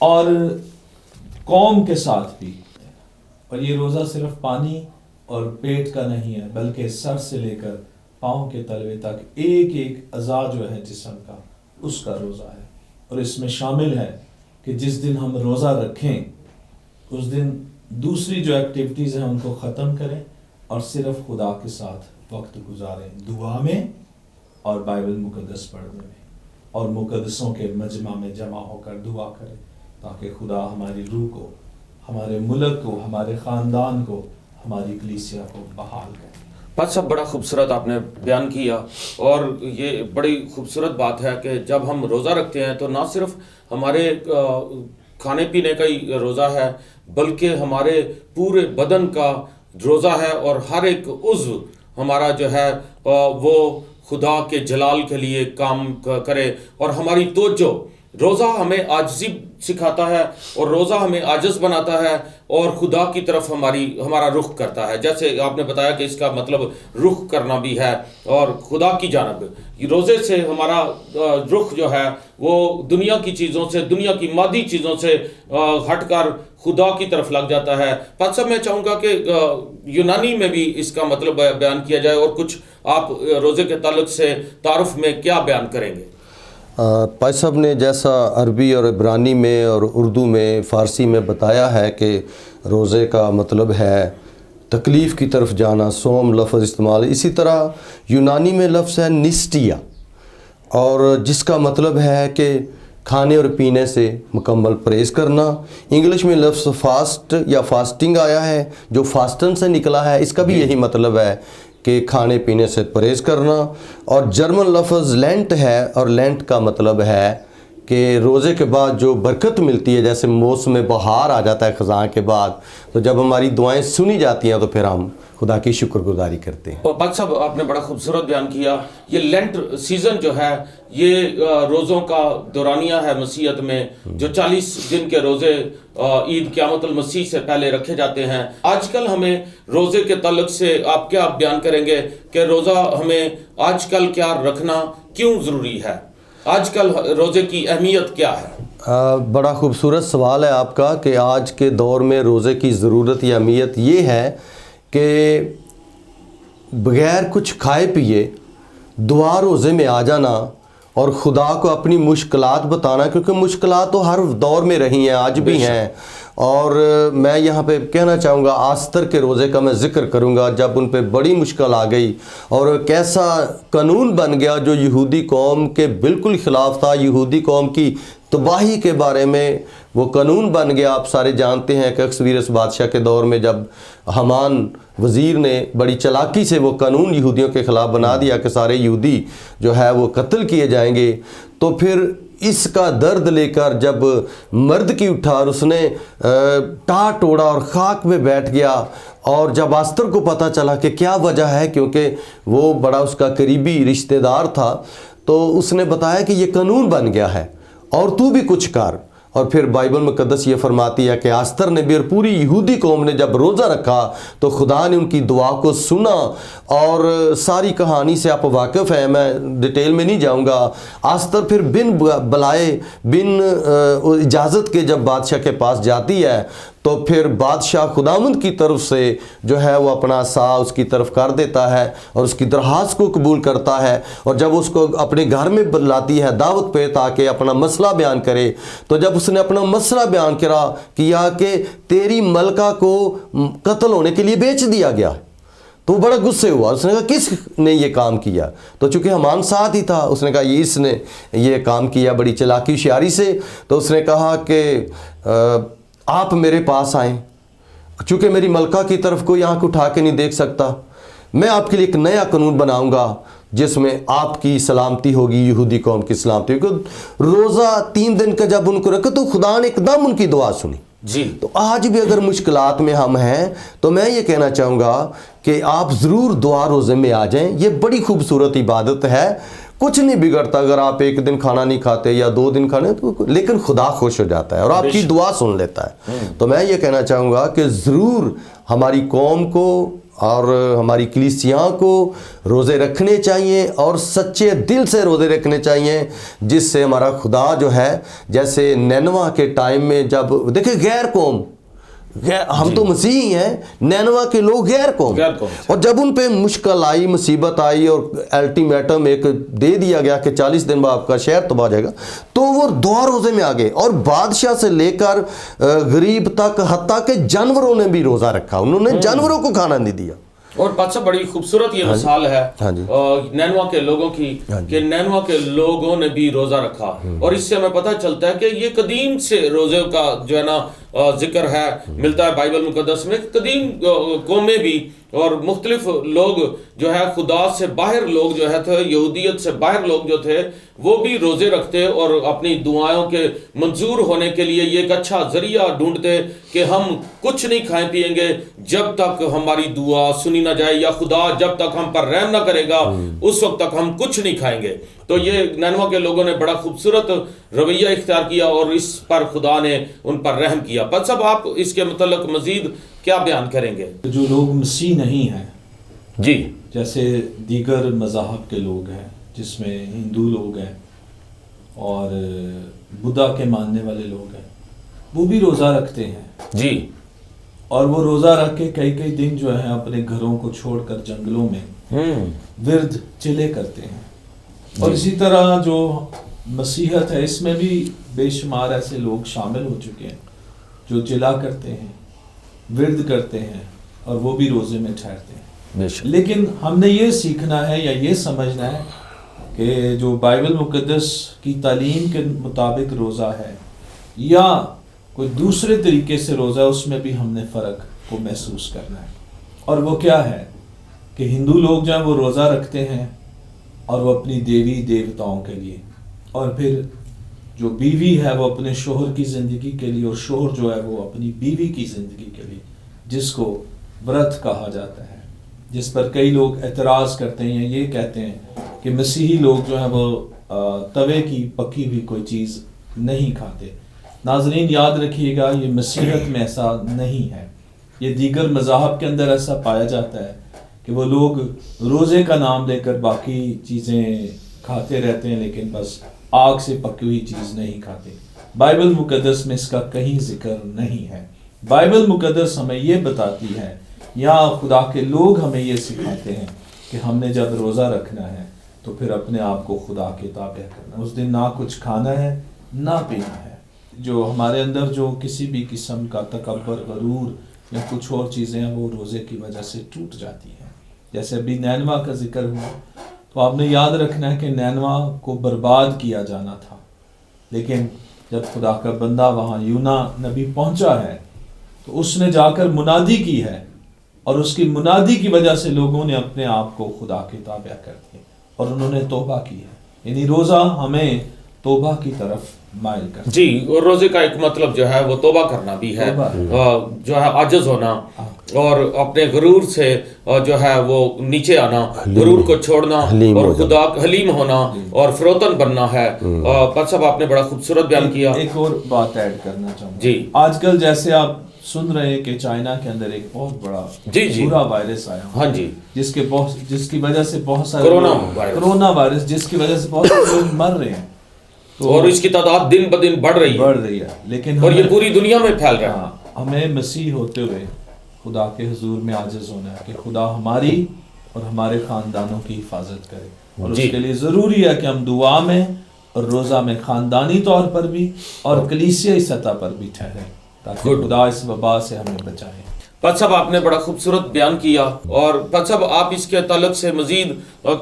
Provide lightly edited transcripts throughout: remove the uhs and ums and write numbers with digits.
اور قوم کے ساتھ بھی. اور یہ روزہ صرف پانی اور پیٹ کا نہیں ہے بلکہ سر سے لے کر پاؤں کے تلوے تک ایک ایک اعضاء جو ہے جسم کا اس کا روزہ ہے. اور اس میں شامل ہے کہ جس دن ہم روزہ رکھیں اس دن دوسری جو ایکٹیویٹیز ہیں ان کو ختم کریں اور صرف خدا کے ساتھ وقت گزاریں, دعا میں اور بائبل مقدس پڑھنے میں, اور مقدسوں کے مجمع میں جمع ہو کر دعا کریں تاکہ خدا ہماری روح کو, ہمارے ملک کو, ہمارے خاندان کو, ہماری کلیسیا کو بحال کرے. پادشاہ صاحب بڑا خوبصورت آپ نے بیان کیا, اور یہ بڑی خوبصورت بات ہے کہ جب ہم روزہ رکھتے ہیں تو نہ صرف ہمارے کھانے پینے کا ہی روزہ ہے بلکہ ہمارے پورے بدن کا روزہ ہے, اور ہر ایک عضو ہمارا جو ہے وہ خدا کے جلال کے لیے کام کرے. اور ہماری توجہ, روزہ ہمیں عاجزی سکھاتا ہے اور روزہ ہمیں عاجز بناتا ہے اور خدا کی طرف ہمارا رخ کرتا ہے. جیسے آپ نے بتایا کہ اس کا مطلب رخ کرنا بھی ہے, اور خدا کی جانب روزے سے ہمارا رخ جو ہے وہ دنیا کی چیزوں سے, دنیا کی مادی چیزوں سے ہٹ کر خدا کی طرف لگ جاتا ہے. پادشاہ صاحب میں چاہوں گا کہ یونانی میں بھی اس کا مطلب بیان کیا جائے, اور کچھ آپ روزے کے تعلق سے تعارف میں کیا بیان کریں گے؟ پائی صاحب نے جیسا عربی اور عبرانی میں اور اردو میں فارسی میں بتایا ہے کہ روزے کا مطلب ہے تکلیف کی طرف جانا, صوم لفظ استعمال, اسی طرح یونانی میں لفظ ہے نسٹیا, اور جس کا مطلب ہے کہ کھانے اور پینے سے مکمل پرہیز کرنا. انگلش میں لفظ فاسٹ یا فاسٹنگ آیا ہے جو فاسٹن سے نکلا ہے, اس کا بھی یہی مطلب ہے کہ کھانے پینے سے پرہیز کرنا. اور جرمن لفظ لینٹ ہے, اور لینٹ کا مطلب ہے کہ روزے کے بعد جو برکت ملتی ہے, جیسے موسم بہار آ جاتا ہے خزاں کے بعد, تو جب ہماری دعائیں سنی جاتی ہیں تو پھر ہم خدا کی شکر گزاری کرتے ہیں. اور پاک صاحب آپ نے بڑا خوبصورت بیان کیا, یہ لینٹ سیزن جو ہے یہ روزوں کا دورانیہ ہے مسیحیت میں, جو 40 دن کے روزے عید قیامت المسیح سے پہلے رکھے جاتے ہیں. آج کل ہمیں روزے کے تعلق سے آپ کیا بیان کریں گے کہ روزہ ہمیں آج کل کیا رکھنا کیوں ضروری ہے؟ آج کل روزے کی اہمیت کیا ہے؟ بڑا خوبصورت سوال ہے آپ کا کہ آج کے دور میں روزے کی ضرورت یا اہمیت یہ ہے کہ بغیر کچھ کھائے پیے دعا روزے میں آ جانا اور خدا کو اپنی مشکلات بتانا, کیونکہ مشکلات تو ہر دور میں رہی ہیں, آج بھی ہیں. اور میں یہاں پہ کہنا چاہوں گا آستر کے روزے کا میں ذکر کروں گا, جب ان پہ بڑی مشکل آ گئی اور کیسا قانون بن گیا جو یہودی قوم کے بالکل خلاف تھا. یہودی قوم کی تباہی کے بارے میں وہ قانون بن گیا. آپ سارے جانتے ہیں کہ اکسویرس بادشاہ کے دور میں جب حمان وزیر نے بڑی چلاکی سے وہ قانون یہودیوں کے خلاف بنا دیا کہ سارے یہودی جو ہے وہ قتل کیے جائیں گے, تو پھر اس کا درد لے کر جب مرد کی اٹھا اور اس نے ٹاٹ توڑا اور خاک میں بیٹھ گیا, اور جب آستر کو پتہ چلا کہ کیا وجہ ہے, کیونکہ وہ بڑا اس کا قریبی رشتہ دار تھا, تو اس نے بتایا کہ یہ قانون بن گیا ہے اور تو بھی کچھ کر. اور پھر بائبل مقدس یہ فرماتی ہے کہ آستر نے بھی اور پوری یہودی قوم نے جب روزہ رکھا تو خدا نے ان کی دعا کو سنا. اور ساری کہانی سے آپ واقف ہیں, میں ڈیٹیل میں نہیں جاؤں گا. آستر پھر بن بلائے بن اجازت کے جب بادشاہ کے پاس جاتی ہے تو پھر بادشاہ خداوند کی طرف سے جو ہے وہ اپنا سا اس کی طرف کر دیتا ہے اور اس کی درخواست کو قبول کرتا ہے. اور جب اس کو اپنے گھر میں بلاتی ہے دعوت پہ تاکہ اپنا مسئلہ بیان کرے, تو جب اس نے اپنا مسئلہ بیان کیا کہ تیری ملکہ کو قتل ہونے کے لیے بیچ دیا گیا, تو وہ بڑا غصے ہوا. اس نے کہا کس نے یہ کام کیا؟ تو چونکہ حمان ساتھ ہی تھا, اس نے کہا یہ اس نے یہ کام کیا بڑی چلاکی ہوشیاری سے. تو اس نے کہا کہ آپ میرے پاس آئیں, چونکہ میری ملکہ کی طرف کوئی آنکھ اٹھا کے نہیں دیکھ سکتا, میں آپ کے لیے ایک نیا قانون بناؤں گا جس میں آپ کی سلامتی ہوگی, یہودی قوم کی سلامتی ہوگی. روزہ 3 دن کا جب ان کو رکھا تو خدا نے ایک دم ان کی دعا سنی. جی, تو آج بھی اگر مشکلات میں ہم ہیں تو میں یہ کہنا چاہوں گا کہ آپ ضرور دعا روزے میں آ جائیں. یہ بڑی خوبصورت عبادت ہے, کچھ نہیں بگڑتا اگر آپ 1 دن کھانا نہیں کھاتے یا 2 دن کھانے, تو لیکن خدا خوش ہو جاتا ہے اور آپ کی دعا سن لیتا ہے. تو میں یہ کہنا چاہوں گا کہ ضرور ہماری قوم کو اور ہماری کلیسیاں کو روزے رکھنے چاہیے اور سچے دل سے روزے رکھنے چاہیے، جس سے ہمارا خدا جو ہے، جیسے نینوا کے ٹائم میں جب دیکھیں غیر قوم، ہم تو مسیحی ہیں، نینوا کے لوگ غیر قوم، اور جب ان پہ مشکل آئی، مصیبت آئی اور الٹیمیٹم ایک دے دیا گیا کہ 40 دن بعد آپ کا شہر تباہ ہو جائے گا، تو وہ 2 روزے میں آ گئے، اور بادشاہ سے لے کر غریب تک، حتیٰ کہ جانوروں نے بھی روزہ رکھا، انہوں نے جانوروں کو کھانا نہیں دیا۔ اور بادشاہ بڑی خوبصورت یہ مثال ہے نینوا کے لوگوں کی، کہ نینوا کے لوگوں نے بھی روزہ رکھا، اور اس سے ہمیں پتہ چلتا ہے کہ یہ قدیم سے روزے کا جو ہے نا ذکر ہے، ملتا ہے بائبل مقدس میں۔ قدیم قومیں بھی اور مختلف لوگ جو ہے، خدا سے باہر لوگ جو ہے تھے، یہودیت سے باہر لوگ جو تھے، وہ بھی روزے رکھتے اور اپنی دعاؤں کے منظور ہونے کے لیے یہ ایک اچھا ذریعہ ڈھونڈتے کہ ہم کچھ نہیں کھائیں پیئیں گے جب تک ہماری دعا سنی نہ جائے، یا خدا جب تک ہم پر رحم نہ کرے گا اس وقت تک ہم کچھ نہیں کھائیں گے۔ تو یہ نینوا کے لوگوں نے بڑا خوبصورت رویہ اختیار کیا، اور اس پر خدا نے ان پر رحم کیا۔ بس اب آپ اس کے متعلق مزید کیا بیان کریں گے؟ جو لوگ مسیح نہیں ہیں، جی، جیسے دیگر مذاہب کے لوگ ہیں، جس میں ہندو لوگ ہیں اور بدھا کے ماننے والے لوگ ہیں، وہ بھی روزہ رکھتے ہیں، جی، اور وہ روزہ رکھ کے کئی دن جو ہے اپنے گھروں کو چھوڑ کر جنگلوں میں ورد چلے کرتے ہیں۔ اور اسی طرح جو مسیحیت ہے، اس میں بھی بے شمار ایسے لوگ شامل ہو چکے ہیں جو چلا کرتے ہیں، ورد کرتے ہیں، اور وہ بھی روزے میں ٹھہرتے ہیں۔ لیکن ہم نے یہ سیکھنا ہے یا یہ سمجھنا ہے کہ جو بائبل مقدس کی تعلیم کے مطابق روزہ ہے یا کوئی دوسرے طریقے سے روزہ ہے، اس میں بھی ہم نے فرق کو محسوس کرنا ہے۔ اور وہ کیا ہے کہ ہندو لوگ جو ہیں وہ روزہ رکھتے ہیں، اور وہ اپنی دیوی دیوتاؤں کے لیے، اور پھر جو بیوی ہے وہ اپنے شوہر کی زندگی کے لیے، اور شوہر جو ہے وہ اپنی بیوی کی زندگی کے لیے، جس کو ورت کہا جاتا ہے، جس پر کئی لوگ اعتراض کرتے ہیں، یہ کہتے ہیں کہ مسیحی لوگ جو ہیں وہ توے کی پکی ہوئی کوئی چیز نہیں کھاتے۔ ناظرین یاد رکھیے گا، یہ مسیحیت میں ایسا نہیں ہے، یہ دیگر مذاہب کے اندر ایسا پایا جاتا ہے کہ وہ لوگ روزے کا نام لے کر باقی چیزیں کھاتے رہتے ہیں، لیکن بس آگ سے پکی ہوئی چیز نہیں کھاتے۔ بائبل مقدس میں اس کا کہیں ذکر نہیں ہے۔ بائبل مقدس ہمیں یہ بتاتی ہے، یا خدا کے لوگ ہمیں یہ سکھاتے ہیں کہ ہم نے جب روزہ رکھنا ہے تو پھر اپنے آپ کو خدا کے تابع کرنا، اس دن نہ کچھ کھانا ہے نہ پینا ہے۔ جو ہمارے اندر جو کسی بھی قسم کا تکبر، غرور یا کچھ اور چیزیں ہیں، وہ روزے کی وجہ سے ٹوٹ جاتی ہیں۔ جیسے ابھی نینوا کا ذکر ہوا، تو آپ نے یاد رکھنا ہے کہ نینوا کو برباد کیا جانا تھا، لیکن جب خدا کا بندہ وہاں یونا نبی پہنچا ہے تو اس نے جا کر منادی کی ہے، اور اس کی منادی کی وجہ سے لوگوں نے اپنے آپ کو خدا کے تابع کر دیا اور انہوں نے توبہ کی ہے۔ یعنی روزہ ہمیں توبہ کی طرف مائل کرتا ہے۔ جی، اور روزے کا ایک مطلب جو ہے وہ توبہ کرنا بھی ہے، جو ہے عاجز ہونا، اور اپنے غرور سے جو ہے وہ نیچے آنا، غرور کو چھوڑنا، اور خدا حلیم ہونا اور فروتن بننا ہے۔ پر صاحب آپ نے بڑا خوبصورت بیان کیا۔ ایک اور بات ایڈ کرنا چاہوں گا، جی، آج کل جیسے آپ سن رہے ہیں کہ چائنا کے اندر ایک بہت بڑا برا وائرس آیا، ہاں جی، جس کی وجہ سے بہت سارے کرونا وائرس، جس کی وجہ سے بہت سارے لوگ مر رہے ہیں، اور اس کی تعداد دن بدن بڑھ رہی ہے، لیکن اور یہ پوری دنیا میں پھیل رہا ہے۔ ہمیں مسیح ہوتے ہوئے خدا کے حضور میں عاجز ہونا ہے کہ خدا ہماری اور ہمارے خاندانوں کی حفاظت کرے، اور اس کے لیے ضروری ہے کہ ہم دعا میں اور روزہ میں خاندانی طور پر بھی اور کلیسیائی سطح پر بھی ٹھہریں، تاکہ خدا اس وبا سے ہمیں بچائے۔ پت صاحب آپ نے بڑا خوبصورت بیان کیا، اور پت صاحب آپ اس کے تعلق سے مزید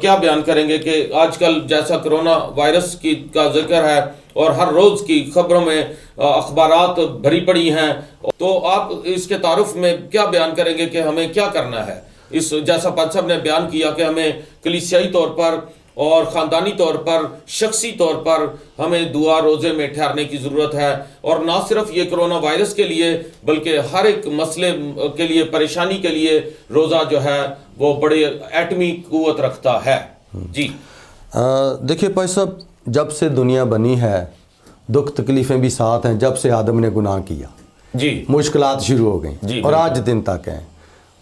کیا بیان کریں گے کہ آج کل جیسا کرونا وائرس کا ذکر ہے اور ہر روز کی خبروں میں اخبارات بھری پڑی ہیں، تو آپ اس کے تعارف میں کیا بیان کریں گے کہ ہمیں کیا کرنا ہے؟ اس جیسا پت صاحب نے بیان کیا کہ ہمیں کلیسیائی طور پر اور خاندانی طور پر، شخصی طور پر ہمیں دعا روزے میں ٹھہرنے کی ضرورت ہے، اور نہ صرف یہ کرونا وائرس کے لیے بلکہ ہر ایک مسئلے کے لیے، پریشانی کے لیے روزہ جو ہے وہ بڑے ایٹمی قوت رکھتا ہے۔ جی دیکھیے بھائی صاحب، جب سے دنیا بنی ہے دکھ تکلیفیں بھی ساتھ ہیں۔ جب سے آدم نے گناہ کیا، جی، مشکلات شروع ہو گئیں، جی، اور آج دن تک ہیں،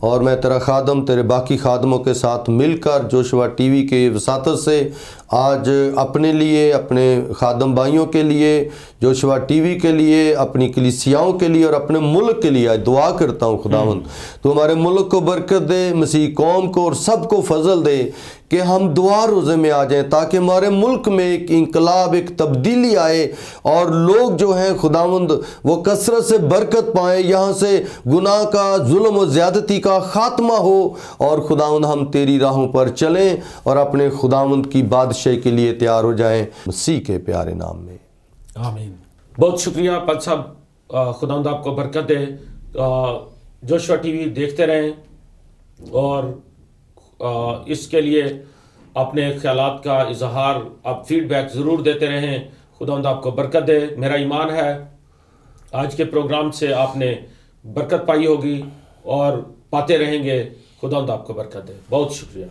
اور میں تیرا خادم تیرے باقی خادموں کے ساتھ مل کر جوشوا ٹی وی کے وساطت سے آج اپنے لیے، اپنے خادم بھائیوں کے لیے، جوشوا ٹی وی کے لیے، اپنی کلیسیاؤں کے لیے اور اپنے ملک کے لیے دعا کرتا ہوں خداوند تو ہمارے ملک کو برکت دے، مسیح قوم کو اور سب کو فضل دے کہ ہم دعا روزے میں آ جائیں تاکہ ہمارے ملک میں ایک انقلاب، ایک تبدیلی آئے اور لوگ جو ہیں خداوند وہ کثرت سے برکت پائیں، یہاں سے گناہ کا، ظلم و زیادتی کا خاتمہ ہو اور خداوند ہم تیری راہوں پر چلیں اور اپنے خداوند کی بادشاہی کے لیے تیار ہو جائیں، مسیح کے پیارے نام میں آمین۔ بہت شکریہ پاد صاحب، خداوند آپ کو برکت دے۔ جوشوا ٹی وی دیکھتے رہیں اور اس کے لیے اپنے خیالات کا اظہار، آپ فیڈ بیک ضرور دیتے رہیں۔ خداوند آپ کو برکت دے۔ میرا ایمان ہے آج کے پروگرام سے آپ نے برکت پائی ہوگی اور پاتے رہیں گے۔ خداوند آپ کو برکت دے۔ بہت شکریہ۔